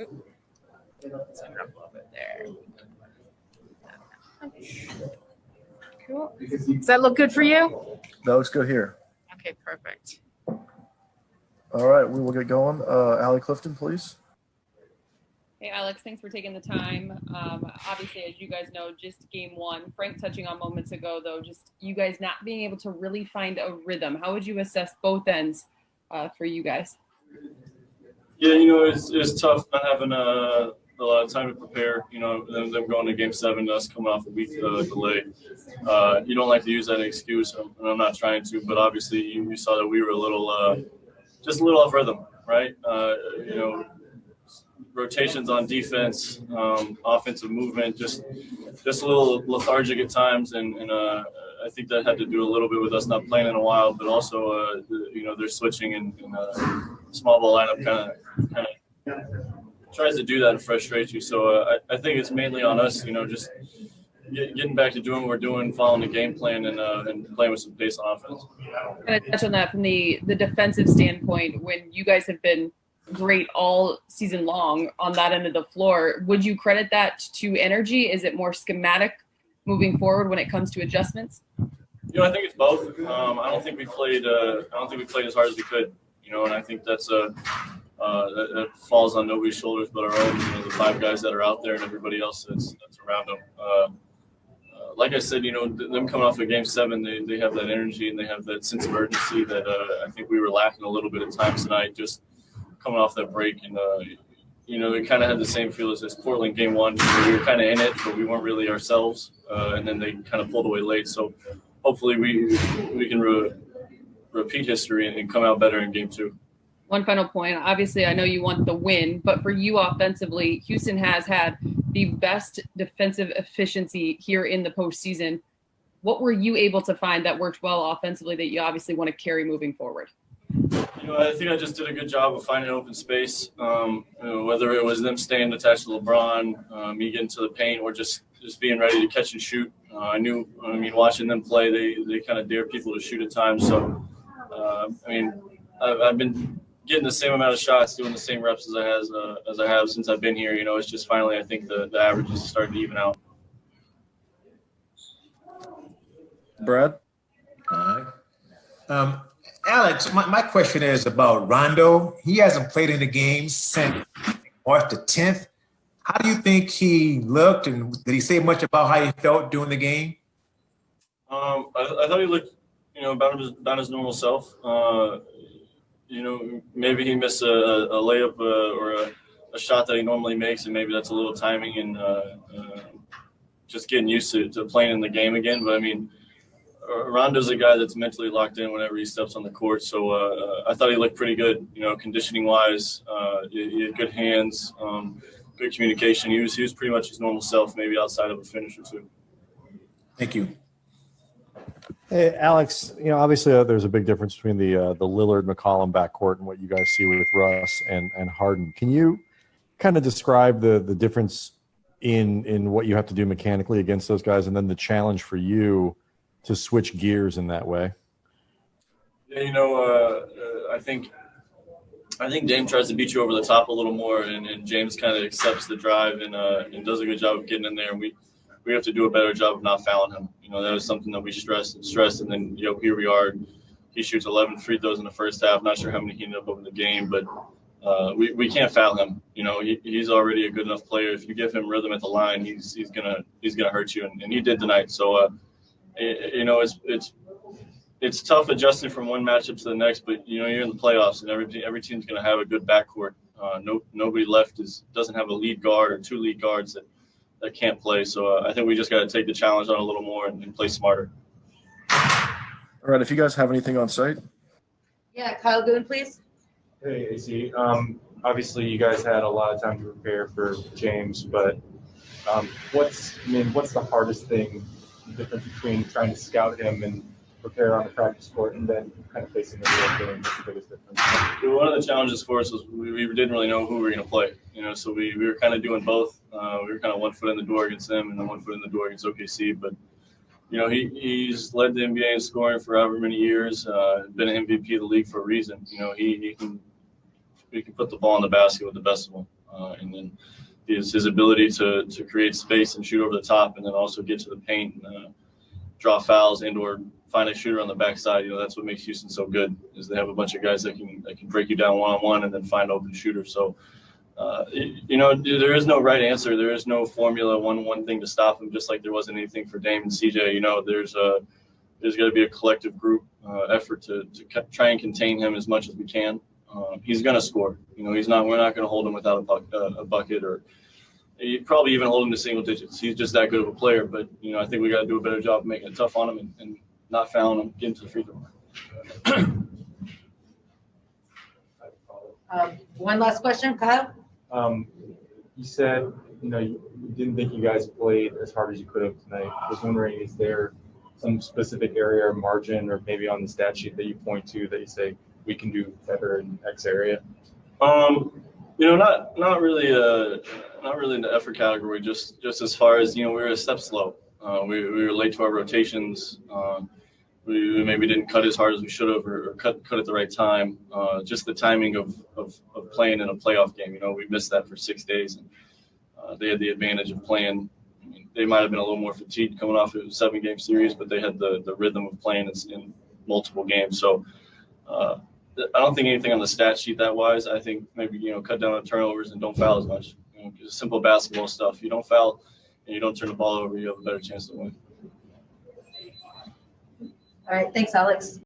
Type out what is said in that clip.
Oop. Let's open up a little bit there. Cool. Does that look good for you? That looks good here. Okay, perfect. All right, we will get going. Allie Clifton, please. Hey, Alex, thanks for taking the time. Obviously, as you guys know, just game one. Frank touching on moments ago, though, just you guys not being able to really find a rhythm. How would you assess both ends for you guys? Yeah, it's tough not having a lot of time to prepare. Them going to Game 7, us coming off a week delay. You don't like to use that as an excuse, and I'm not trying to. But obviously, you saw that we were just a little off rhythm, right? Rotations on defense, offensive movement, just a little lethargic at times, and I think that had to do a little bit with us not playing in a while, but also they're switching and small ball lineup kind of tries to do that and frustrate you. So I think it's mainly on us, just getting back to doing what we're doing, following the game plan, and playing with some pace on offense. Kind of touch on that from the defensive standpoint. When you guys have been great all season long on that end of the floor, would you credit that to energy? Is it more schematic moving forward when it comes to adjustments? I think it's both. I don't think we played as hard as we could. And I think that's that falls on nobody's shoulders but our own. The 5 guys that are out there and everybody else that's around them. Like I said, them coming off of Game 7, they have that energy and they have that sense of urgency that I think we were lacking a little bit at times tonight. Just coming off that break, and we kind of had the same feel as Portland Game 1. We were kind of in it, but we weren't really ourselves, and then they kind of pulled away late. So hopefully we can repeat history and come out better in Game 2. One final point. Obviously, I know you want the win, but for you offensively, Houston has had the best defensive efficiency here in the postseason. What were you able to find that worked well offensively that you obviously want to carry moving forward? I think I just did a good job of finding open space, whether it was them staying attached to LeBron, me getting to the paint, or just being ready to catch and shoot. Watching them play, they kind of dare people to shoot at times. So, I've been getting the same amount of shots, doing the same reps as I have since I've been here. It's just finally I think the average is starting to even out. Brad? All right. Alex, my question is about Rondo. He hasn't played in the games since March the 10th. How do you think he looked, and did he say much about how he felt during the game? I thought he looked, about his normal self. Maybe he missed a layup or a shot that he normally makes, and maybe that's a little timing and just getting used to playing in the game again. But Rondo's a guy that's mentally locked in whenever he steps on the court. So I thought he looked pretty good, conditioning-wise. He had good hands, good communication. He was pretty much his normal self, maybe outside of a finish or two. Thank you. Hey, Alex, obviously there's a big difference between the Lillard-McCollum backcourt and what you guys see with Russ and Harden. Can you kind of describe the difference in what you have to do mechanically against those guys, and then the challenge for you to switch gears in that way? Yeah, I think James tries to beat you over the top a little more, and James kind of accepts the drive and does a good job of getting in there. And we have to do a better job of not fouling him. That was something that we stressed, and then here we are. He shoots 11 free throws in the first half. Not sure how many he ended up over the game, but we can't foul him. He's already a good enough player. If you give him rhythm at the line, he's gonna hurt you, and he did tonight. So it's tough adjusting from one matchup to the next, but you're in the playoffs, and every team's gonna have a good backcourt. Nobody left doesn't have a lead guard or 2 lead guards that can't play. So I think we just got to take the challenge on a little more and play smarter. All right, if you guys have anything on site. Yeah, Kyle Goon, please. Hey, AC. Obviously, you guys had a lot of time to prepare for James, but what's the hardest thing, the difference between trying to scout him and prepare on the practice court and then kind of facing the real game? What's the biggest difference? One of the challenges for us was we didn't really know who we were going to play. So we were kind of doing both. We were kind of one foot in the door against them and then one foot in the door against OKC. But he's led the NBA in scoring for however many years. Been an MVP of the league for a reason. He can put the ball in the basket with the best of them. And and his ability to create space and shoot over the top, and then also get to the paint and draw fouls and/or find a shooter on the backside. That's what makes Houston so good, is they have a bunch of guys that can break you down one-on-one and then find open shooters. So, there is no right answer. There is no formula, one thing to stop him, just like there wasn't anything for Dame and CJ. There's got to be a collective group effort to try and contain him as much as we can. He's going to score. We're not going to hold him without a bucket, or probably even hold him to single digits. He's just that good of a player. But, I think we got to do a better job of making it tough on him and not fouling him, getting to the free throw line. One last question, Kyle. You said, you didn't think you guys played as hard as you could have tonight. I was wondering, is there some specific area or margin, or maybe on the stat sheet that you point to that you say we can do better in X area? Not really in the effort category. Just as far as we were a step slow. We were late to our rotations. We maybe didn't cut as hard as we should have, or cut at the right time. Just the timing of playing in a playoff game. We missed that for 6 days, and they had the advantage of playing. They might have been a little more fatigued coming off of a 7-game series, but they had the rhythm of playing in multiple games. So I don't think anything on the stat sheet that wise. I think maybe cut down on turnovers and don't foul as much. Just simple basketball stuff. You don't foul and you don't turn the ball over, you have a better chance to win. All right. Thanks, Alex.